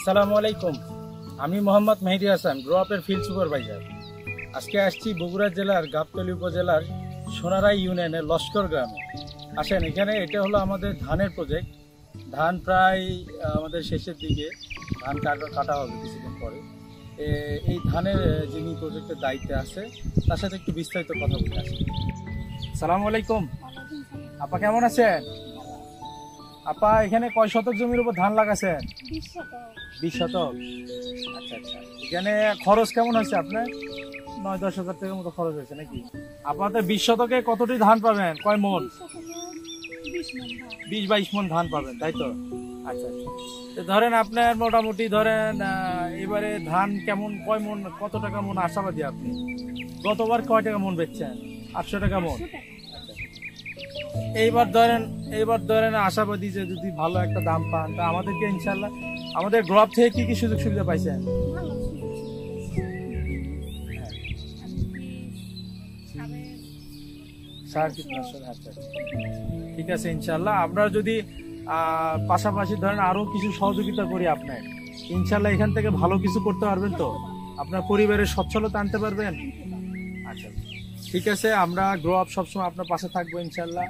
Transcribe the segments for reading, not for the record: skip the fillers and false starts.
আসসালামু আলাইকুম। আমি মোহাম্মদ মেহেদি হাসান, গ্রোআপের ফিল্ড সুপারভাইজার। আজকে আসছি বগুড়া জেলার গাবতলী উপজেলার সোনারাই ইউনিয়নের লস্কর গ্রামে। আসেন, এখানে এটা হলো আমাদের ধানের প্রজেক্ট। ধান প্রায় আমাদের শেষের দিকে, ধান কাটা হবে কিছুদিন পরে। এই ধানের যিনি প্রজেক্টের দায়িত্বে আছে তার সাথে একটু বিস্তারিত কথা বলে আসি। আসসালামু আলাইকুম আপা, কেমন আছেন? আপা, এখানে কয় শতক জমির উপর ধান লাগাছেন? 20 শতক। আচ্ছা আচ্ছা, এখানে খরচ কেমন হয়েছে আপনার? 9-10 হাজার টাকার মতো খরচ হয়েছে নাকি? আপনাদের 20 শতকে কতটি ধান পাবেন? কয় মন? 20-22 মন ধান পাবেন, তাই তো? আচ্ছা আচ্ছা, তো ধরেন আপনার মোটামুটি ধরেন এবারে ধান কেমন, কয় মন, কত টাকা মন আশাবাদী আপনি? গতবার কয় টাকা মন বেচছেন? 800 টাকা মন। এইবার ধরেন আশাবাদী যে যদি ভালো একটা দাম পান, তা আমাদেরকে ইনশাল্লাহ আমাদের গ্রোআপ থেকে কি কি সুযোগ সুবিধা পাইছেন? সার কীটনাশক। আচ্ছা আচ্ছা, ঠিক আছে। ইনশাল্লাহ আমরা যদি পাশাপাশি ধরেন আরো কিছু সহযোগিতা করি আপনার, ইনশাল্লাহ এখান থেকে ভালো কিছু করতে পারবেন, তো আপনার পরিবারের সচ্ছলতা আনতে পারবেন। আচ্ছা, ঠিক আছে। আমরা গ্রোআপ সবসময় আপনার পাশে থাকবো ইনশাল্লাহ।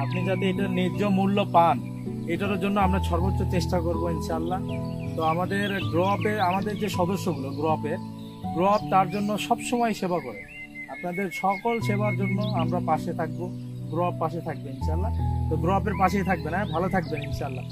আপনি যাতে এটার ন্যায্য মূল্য পান, এটার জন্য আমরা সর্বোচ্চ চেষ্টা করবো ইনশাল্লাহ। তো আমাদের গ্রোআপের, আমাদের যে সদস্যগুলো গ্রোআপ তার জন্য সবসময় সেবা করে। আপনাদের সকল সেবার জন্য আমরা পাশে থাকবো, গ্রোআপ পাশে থাকবে ইনশাল্লাহ। তো গ্রোআপের পাশেই থাকবেন, হ্যাঁ, ভালো থাকবেন ইনশাল্লাহ।